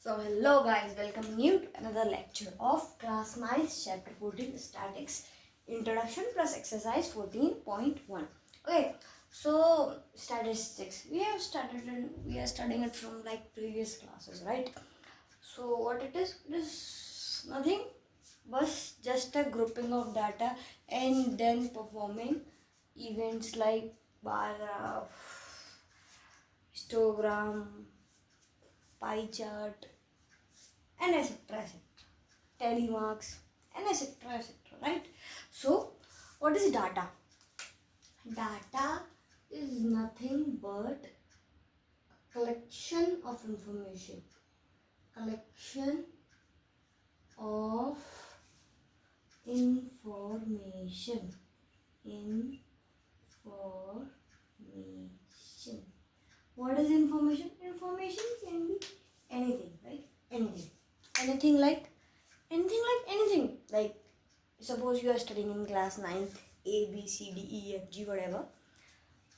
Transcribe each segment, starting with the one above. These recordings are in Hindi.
So hello guys, welcome you to another lecture of class 9 chapter 14 statics introduction plus exercise 14.1. Okay, so statistics we are studying it from like previous classes, right? So what it is nothing but just a grouping of data and then performing events like bar graph, histogram, pie chart, and etc. Telemarks, and etc. Right? So, what is data? Data is nothing but collection of information. Collection of information. Information. What is information? Information can be anything, right? Anything. Anything like suppose you are studying in class 9th, A, B, C, D, E, F, G, whatever,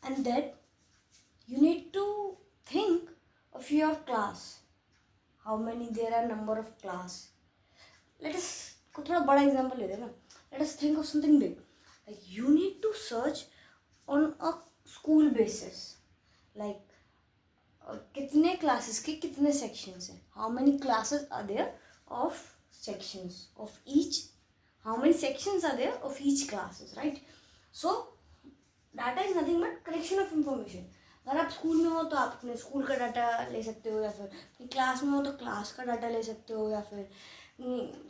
and that you need to think of your class, how many there are number of class. Let us थोड़ा बड़ा example लेते हैं ना. Let us think of something big. Like you need to search on a school basis, like कितने क्लासेस के कितने सेक्शंस हैं, how many classes are there of sections of each, how many sections are there of each classes, right? So data is nothing but collection of information. अगर आप स्कूल में हो तो आप अपने स्कूल का डाटा ले सकते हो, या फिर अपनी क्लास में हो तो क्लास का डाटा ले सकते हो, या फिर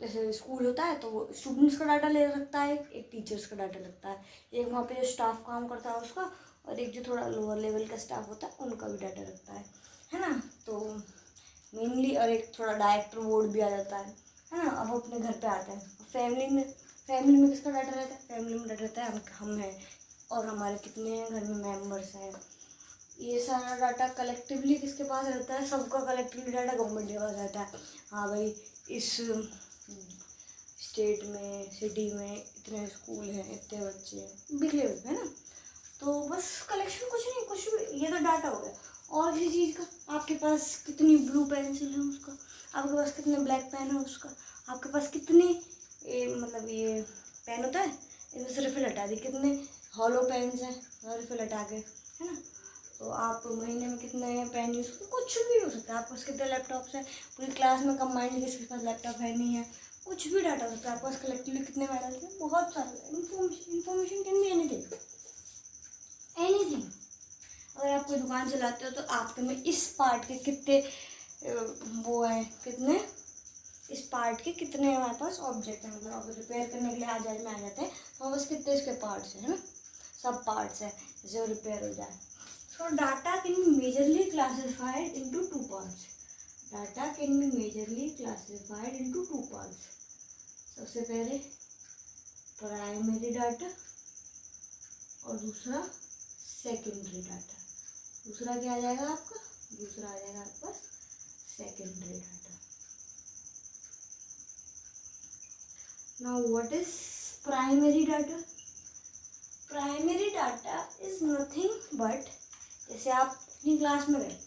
जैसे स्कूल होता है तो वो स्टूडेंट्स का डाटा ले सकता है, एक टीचर्स का डाटा लगता है, एक वहाँ पे जो स्टाफ काम करता है उसका, और एक जो थोड़ा लोअर लेवल का स्टाफ होता है उनका भी डाटा लगता है ना. तो मेनली, और एक थोड़ा डायरेक्टर बोर्ड भी आ जाता है ना. अब अपने घर पे आते हैं, फैमिली में किसका डाटा रहता है? फैमिली में डाटा रहता है हम हैं और हमारे कितने घर में मेंबर्स हैं. ये सारा डाटा कलेक्टिवली किसके पास रहता है? सबका कलेक्टिवली डाटा गवर्नमेंट के पास रहता है. हाँ भाई, इस स्टेट में, सिटी में इतने स्कूल हैं, इतने बच्चे हैं, बिखरे हुए है ना. तो बस कलेक्शन कुछ नहीं, कुछ भी, ये तो डाटा हो गया. और किसी चीज़ का, आपके पास कितनी ब्लू पेंसिल है उसका, आपके पास कितने ब्लैक पेन है उसका, आपके पास कितनी मतलब ये पेन होता है इनमें से रिफिल हटा दी, कितने हॉलो पेन्स हैं रिफिल हटा के, है ना. तो आप महीने में कितने पेन यूज़, कुछ भी हो सकता है. आपके पास कितने लैपटॉप्स हैं, पूरी क्लास में कंबाइंड किसके पास लैपटॉप है नहीं है, कुछ भी डाटा हो सकता है. आपके पास कलेक्टिवली कितने मेडल्स हैं, बहुत सारे. Information can be anything. अगर आप कोई दुकान चलाते हो तो आपके में इस पार्ट के कितने वो हैं, कितने इस पार्ट के कितने हमारे पास ऑब्जेक्ट हैं, मतलब अगर रिपेयर करने के लिए आज में आ जाते हैं तो हमारे पास कितने इसके पार्ट्स हैं, है ना. सब पार्ट्स हैं जो रिपेयर हो जाए. सो data can be majorly classified into two parts. Data can be majorly classified into two parts. सबसे पहले प्राइमरी डाटा और दूसरा सेकेंडरी डाटा. दूसरा क्या आ जाएगा आपका? दूसरा आ जाएगा आपके पास secondary data. Now what is primary data? Primary data is nothing but, जैसे आप अपनी क्लास में गए,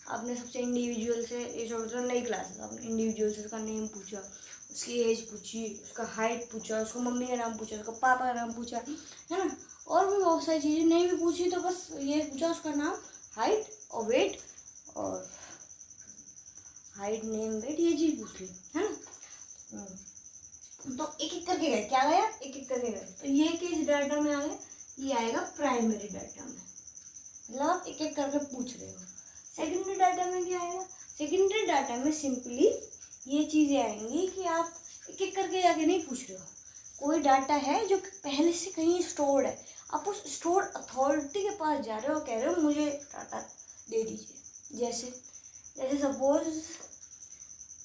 आपने सबसे इंडिविजुअल से, ये जो नई क्लास है, आपने इंडिविजुअल से उसका नेम पूछा, उसकी एज पूछी, उसका हाइट पूछा, उसको मम्मी का नाम पूछा, उसका पापा का नाम पूछा, है ना. और भी बहुत सारी चीज़ें नहीं भी पूछी तो बस ये पूछा उसका नाम, हाइट और वेट, और हाइट, नेम, वेट, ये चीज़ पूछ ली, है ना. तो एक एक करके गए, क्या गया? एक एक करके गए. तो ये किस डाटा में आ गया? ये आएगा प्राइमरी डाटा में, मतलब आप एक एक करके पूछ रहे हो. सेकेंडरी डाटा में क्या आएगा? सेकेंडरी डाटा में सिंपली ये चीज़ें आएंगी कि आप एक एक करके जाके नहीं पूछ रहे हो. कोई डाटा है जो पहले से कहीं स्टोर्ड है, आप उस स्टोर अथॉरिटी के पास जा रहे हो, कह रहे हो मुझे डाटा दे दीजिए. जैसे सपोज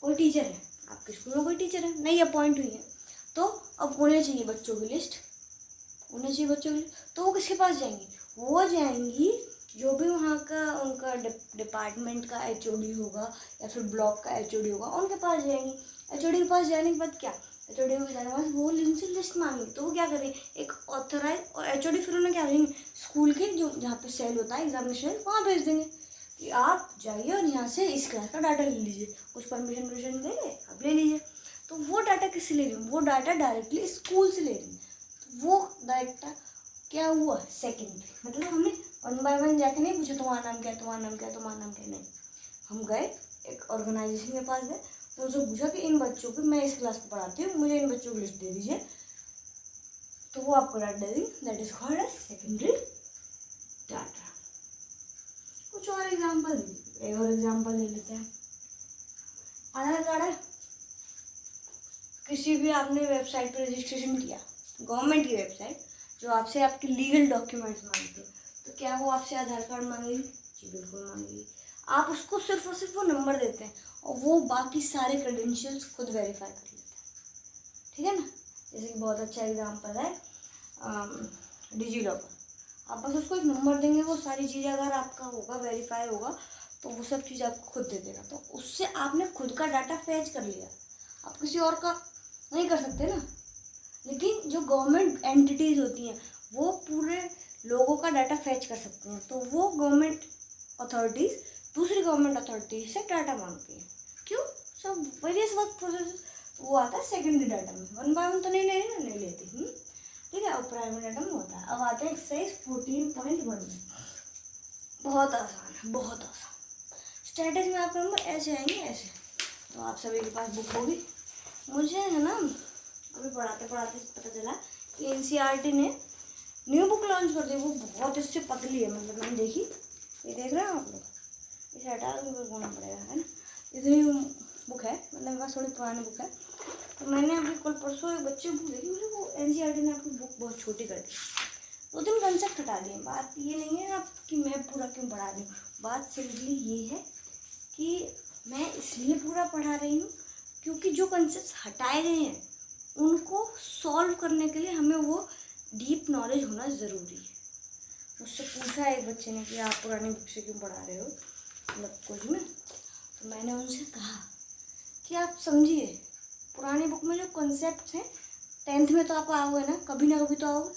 कोई टीचर है, आपके स्कूल में कोई टीचर है, नई अपॉइंट हुई है, तो अब उन्हें चाहिए बच्चों की लिस्ट, तो वो किसके पास जाएंगी? वो जाएंगी जो भी वहाँ का उनका डिपार्टमेंट का HOD होगा या फिर ब्लॉक का HOD होगा, उनके पास जाएंगी. HOD के पास जाने के बाद क्या, HOD के जाने के बाद वो उनसे लिस्ट मांगेंगे. तो वो क्या करेंगे? एक ऑथराइज, और HOD फिर उन्हें क्या करेंगे? स्कूल के जो जहाँ पे सेल होता है, एग्जामिनेशन, वहाँ भेज देंगे कि आप जाइए और यहाँ से इस क्लास का डाटा ले लीजिए, कुछ परमिशन देंगे आप ले लीजिए। तो वो डाटा किससे ले रही हूँ, वो डाटा डायरेक्टली स्कूल से ले रही हूँ। तो वो डाटा क्या हुआ, सेकेंडरी। मतलब हमने 1 बाय 1 जाके नहीं पूछा तुम्हारा नाम क्या है, तुम्हारा नाम क्या है, तुम्हारा नाम क्या है, नहीं। हम गए एक ऑर्गेनाइजेशन के पास गए, तो उनसे पूछा कि इन बच्चों को, मैं इस क्लास को पढ़ाती हूँ, मुझे इन बच्चों की लिस्ट दे दीजिए। तो वो आपको डाटा दे दी, that is called as secondary data. कुछ और एग्जाम्पल, एक और एग्जाम्पल ले लेते हैं। आधार कार्ड है, किसी भी आपने वेबसाइट पर रजिस्ट्रेशन किया, गवर्नमेंट की वेबसाइट जो आपसे आपके लीगल डॉक्यूमेंट्स मांगती है, तो क्या वो आपसे आधार कार्ड मांगेगी? जी बिल्कुल मांगेगी। आप उसको सिर्फ और सिर्फ वो नंबर देते हैं और वो बाकी सारे क्रेडेंशियल्स खुद वेरीफाई कर लेते हैं, ठीक है ना। जैसे कि बहुत अच्छा एग्जाम्पल है डिजी लॉकर, आप बस उसको एक नंबर देंगे, वो सारी चीज़ें अगर आपका होगा, वेरीफाई होगा, तो वो सब चीज़ आपको खुद दे देगा। तो उससे आपने खुद का डाटा फैच कर लिया, आप किसी और का नहीं कर सकते ना। लेकिन जो गवर्नमेंट एंटिटीज़ होती हैं वो पूरे लोगों का डाटा फैच कर सकती हैं, तो वो गवर्नमेंट अथॉरिटीज़ दूसरी गवर्नमेंट अथॉरिटीज से डाटा मांगती हैं। क्यों? सब वेरियस वर्क प्रोसेस, वो आता है सेकेंडरी डाटा में। 1 बाय 1 तो नहीं लेती, ठीक है, और प्राइमरी डाटा में होता है। अब आते हैं एक्सरसाइज 14.1 में। बहुत आसान है, बहुत आसान। स्ट्रेटेजी में आपके नंबर ऐसे आएंगे, ऐसे। तो आप सभी के पास बुक होगी। मुझे है ना अभी पढ़ाते पढ़ाते पता चला कि एनसीईआरटी ने न्यू बुक लॉन्च कर दी। वो बहुत इससे पतली है, मतलब मैंने देखी, ये देख रहे हैं आप लोग, इसे हटा कर बोलना पड़ेगा, है ना। इतनी बुक है, मतलब मेरे पास थोड़ी पुरानी बुक है। तो मैंने अभी कल परसों एक बच्चे बुक देखी, मुझे वो एनसीईआरटी ने आपकी बुक बहुत छोटी कर दी, 2-3 कंसेप्ट हटा दिए। बात ये नहीं है आप कि मैं पूरा क्यों पढ़ा रही हूँ, बात सिंपली ये है कि मैं इसलिए पूरा पढ़ा रही हूँ क्योंकि जो कंसेप्ट हटाए गए हैं उनको सॉल्व करने के लिए हमें वो डीप नॉलेज होना ज़रूरी है। मुझसे पूछा एक बच्चे ने कि आप पुरानी बुक से क्यों पढ़ा रहे हो, मतलब कुछ में। तो मैंने उनसे कहा कि आप समझिए, पुरानी बुक में जो कॉन्सेप्ट हैं 10th में तो आप आओगे ना कभी तो आओगे,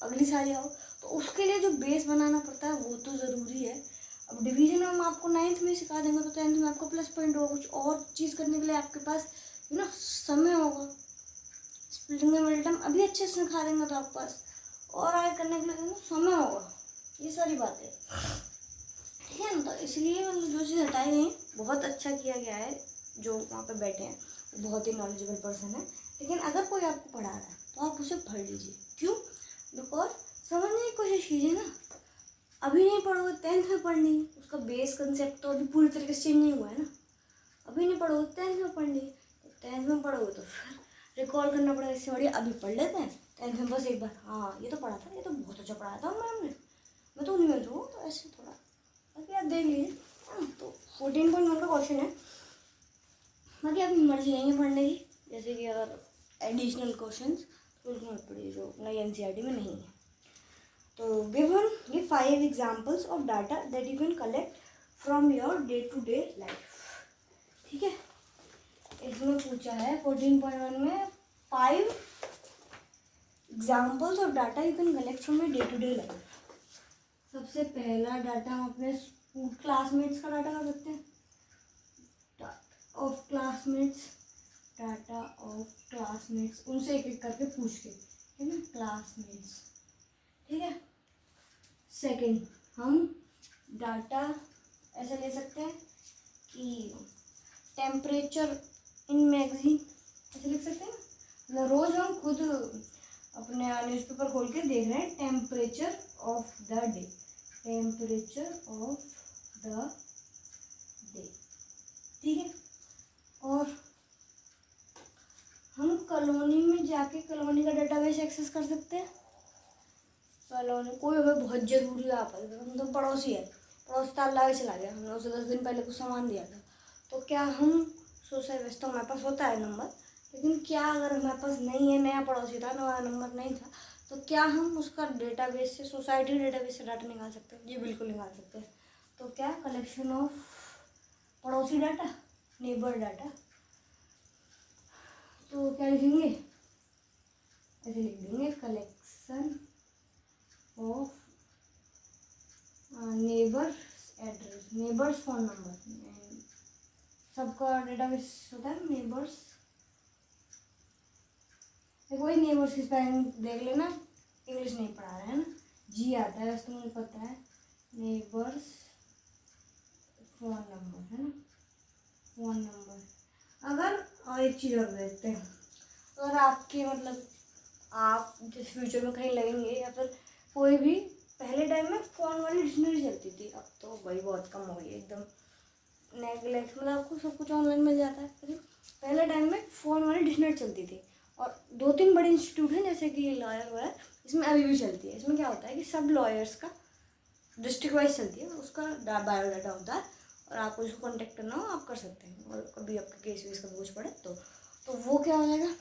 अगली साल आओ, तो उसके लिए जो बेस बनाना पड़ता है वो तो ज़रूरी है। अब डिवीजन हम आपको 9th में सिखा देंगे तो 10th में आपको प्लस पॉइंट होगा। कुछ और चीज़ करने के लिए आपके पास समय होगा। स्प्लिटिंग द मिडिल टर्म अभी अच्छे से सिखा देंगे तो आपके पास और आगे करने के लिए समय होगा। ये सारी बातें, ठीक है ना। तो इसलिए मतलब जो चीज़ हटाई गई बहुत अच्छा किया गया है। जो वहाँ पे बैठे हैं वो बहुत ही नॉलेजेबल पर्सन है, लेकिन अगर कोई आपको पढ़ा रहा है तो आप उसे पढ़ लीजिए। क्यों? बिकॉज समझने की कोशिश कीजिए ना। अभी नहीं पढ़ोगे 10th में पढ़नी है, उसका बेस कंसेप्ट तो अभी पूरी तरीके से चेंज नहीं हुआ है ना। अभी नहीं पढ़ोगे 10th में पढ़नी है, तो 10th में पढ़ोगे तो फिर रिकॉल करना पड़ेगा। इससे बढ़िया अभी पढ़ लेते हैं 10th में, बस एक बार हाँ ये तो पढ़ा था, ये तो बहुत अच्छा पढ़ाया था मैम ने, मैं तो उन्हीं में हूँ, तो ऐसे थोड़ा बाकी आप देख लीजिए। तो 14.1 का क्वेश्चन है, बाकी आपकी मर्जी नहीं है पढ़ने की। जैसे कि अगर एडिशनल क्वेश्चन तो उसमें मत पढ़िए जो नई एनसीईआरटी में नहीं है। तो गिवन ये 5 examples of data that you can collect from your day to day life, ठीक है। इसमें पूछा है 14.1 में 5 examples of data you can collect from your day to day life. सबसे पहला डाटा हम अपने स्कूल क्लासमेट्स का डाटा कर सकते हैं, of classmates, data of classmates, उनसे एक एक करके पूछ के, है ना, क्लासमेट्स, ठीक है। सेकंड हम डाटा ऐसे ले सकते हैं कि टेम्परेचर इन मैगजीन, ऐसे लिख सकते हैं ना, मतलब रोज़ हम खुद अपने न्यूज़पेपर खोल के देख रहे हैं temperature of the day, temperature of the day, ठीक है। और हम कॉलोनी में जाके कॉलोनी का डेटाबेस एक्सेस कर सकते हैं। कॉलोनी कोई हमें बहुत ज़रूरी है, आप हम तो पड़ोसी है, पड़ोसी ताला चला गया, हमने उसे 10 दिन पहले कुछ सामान दिया था, तो क्या हम सोसाइटी वैसे तो हमारे पास होता है नंबर, लेकिन क्या अगर हमारे पास नहीं है, नया पड़ोसी था, नया नंबर नहीं था, तो क्या हम उसका डेटाबेस से, सोसाइटी डेटाबेस से डाटा निकाल सकते हैं? जी बिल्कुल निकाल सकते हैं। तो क्या कलेक्शन ऑफ पड़ोसी डाटा, नेबर डाटा, तो क्या लिखेंगे, ऐसे लिख देंगे collection of neighbours address, neighbours phone number, सबका डेटाबेस होता है नेबर्स। देखो वही नेबर्स की स्पेलिंग देख लेना, इंग्लिश नहीं पढ़ा रहे हैं ना, जी आता है वैसे तो मुझे पता है। नेबर्स फ़ोन नंबर है ना, फ़ोन नंबर। अगर और एक चीज़ और देखते हैं, अगर आपके मतलब आप जिस फ्यूचर में कहीं लगेंगे या फिर कोई भी, पहले टाइम में फ़ोन वाली डिक्शनरी चलती थी, अब तो भाई बहुत कम हो गई एकदम नेगलेक्ट, मतलब आपको सब कुछ ऑनलाइन मिल जाता है। लेकिन पहले टाइम में फ़ोन वाली डिक्शनरी चलती थी, और 2-3 बड़े इंस्टीट्यूट हैं जैसे कि लॉयर वॉयर, इसमें अभी भी चलती है। इसमें क्या होता है कि सब लॉयर्स का डिस्ट्रिक्ट वाइज चलती है, उसका बायोडाटा होता है, और आपको जिसको कॉन्टेक्ट करना हो आप कर सकते हैं, और कभी आपका केस वेस का पूछ पड़े तो वो क्या हो जाएगा,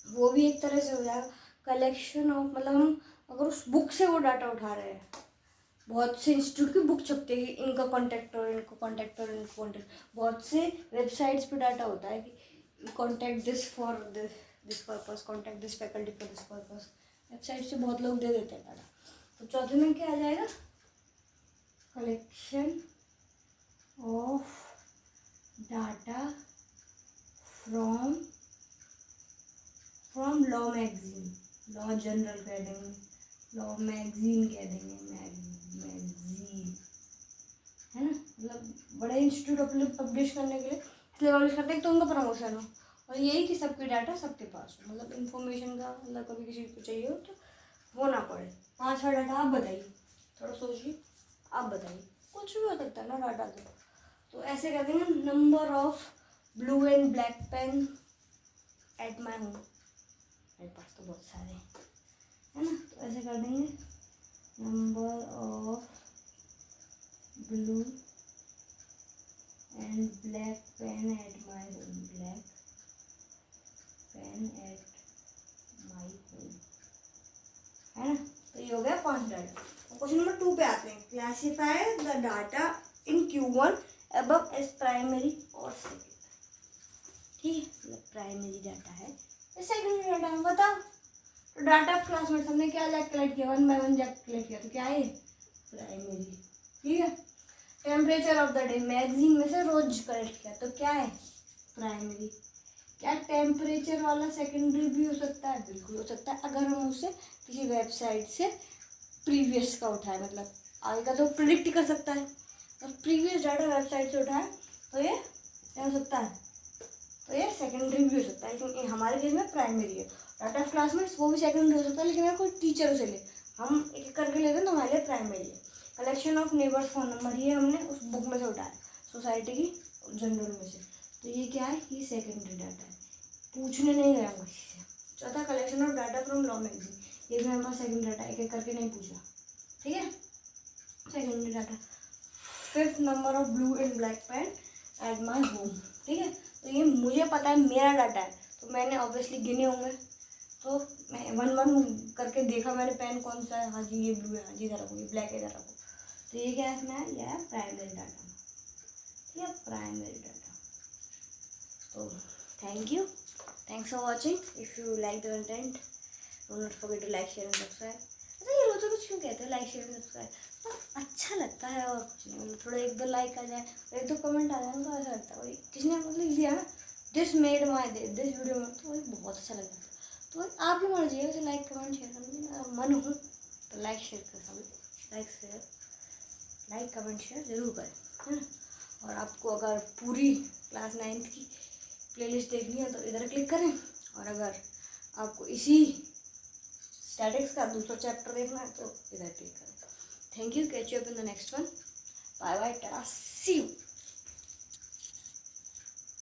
वो भी एक तरह से हो जाएगा कलेक्शन ऑफ, मतलब हम अगर उस बुक से वो डाटा उठा रहे हैं, बहुत से इंस्टीट्यूट की बुक छपती है कि इनका कॉन्टैक्ट और इनको कॉन्टैक्ट और इनको कॉन्टैक्ट, बहुत से वेबसाइट्स पे डाटा होता है कि contact this for this purpose, contact this faculty for this purpose, website से बहुत लोग दे देते हैं डाटा। तो चौथे में क्या आ जाएगा, collection of data from law magazine, law journal कह देंगे, लॉ मैगजीन कह देंगे, मैगजीन है ना, मतलब बड़े इंस्टीट्यूट अपने पब्लिश करने के लिए इसलिए पब्लिश करते हैं तो उनका प्रमोशन हो, और यही कि सबके डाटा सबके पास हो, मतलब इन्फॉर्मेशन का, मतलब कभी किसी को चाहिए हो तो वो ना पड़े। 5 डाटा आप बताइए, थोड़ा सोचिए, आप बताइए, कुछ भी हो सकता है ना डाटा तो ऐसे कर देंगे, number of blue and black pen at my home, मेरे पास तो बहुत सारे हैं है ना, तो ऐसे कर देंगे, number of blue and black pen at my home, black pen at my home है ना। तो ये हो गया 5 डाटा। क्वेश्चन नंबर 2 पे आते हैं, classify the data in Q1 above as primary और सेकेंडरी। ठीक है, मतलब प्राइमरी डाटा है या सेकेंडरी डाटा है, बताओ। तो डाटा क्लासमेट हमने क्या जब कलेक्ट किया, 1 by 1 जब कलेक्ट किया तो क्या है, प्राइमरी। ठीक है, temperature of the day magazine में से रोज कलेक्ट किया तो क्या है, प्राइमरी। क्या टेम्परेचर वाला सेकेंडरी भी हो सकता है, बिल्कुल हो सकता है, अगर हम उसे किसी वेबसाइट से प्रीवियस का उठाए, मतलब आगे का तो प्रिडिक्ट कर सकता है, और प्रीवियस डाटा वेबसाइट से उठाए तो ये क्या हो सकता है, तो ये सेकेंडरी भी हो सकता है, लेकिन हमारे केस में प्राइमरी है। डाटा क्लासमेट्स वो भी सेकेंडरी हो सकता है, लेकिन अगर कोई टीचर से ले, हम एक एक करके लेते हैं तो हमारे लिए प्राइमरी है। Collection of neighbours phone number, ये हमने उस बुक में से उठाया, सोसाइटी की जनरल में से, तो ये क्या है, ये सेकेंडरी डाटा है, पूछने नहीं गया किसी से। चौथा, collection of data from law magazine, ये भी हमारे पास सेकेंडरी डाटा, एक एक करके नहीं पूछा, ठीक है, secondary data. 5th, number of blue and black pen at my home. ठीक है, तो ये मुझे पता है मेरा डाटा है, तो मैंने ऑब्वियसली गिने होंगे, तो मैं 1-1 करके देखा मैंने, पेन कौन सा है, हाँ जी ये ब्लू है, हाँ जी इधर रखो, ये ब्लैक है इधर रखो, तो ये क्या है इसमें, यह है प्राइमरी डाटा, ठीक है, प्राइमरी डाटा। तो thanks for watching. If you like the content don't not forget to like share and subscribe. अच्छा ये रोज रोज क्यों कहते हैं लाइक शेयर एंड सब्सक्राइब, अच्छा लगता है, और कुछ नहीं, मतलब थोड़ा 1-2 लाइक आ जाए, 1-2 कमेंट आ जाए तो ऐसा लगता है, वही किसने मतलब लिख दिया ना, this made my day, this video में, तो वही बहुत अच्छा लगता है। तो आपकी मर्जी है, वैसे लाइक कमेंट शेयर करने, अगर मन हो तो लाइक शेयर कर, लाइक कमेंट शेयर जरूर करें, है ना। और आपको अगर पूरी क्लास 9th की प्लेलिस्ट देखनी है तो इधर क्लिक करें, और अगर आपको इसी स्टैटिक्स का दूसरा चैप्टर देखना है तो इधर क्लिक करें। Thank you, catch you up in the next one, bye bye, tata, see you.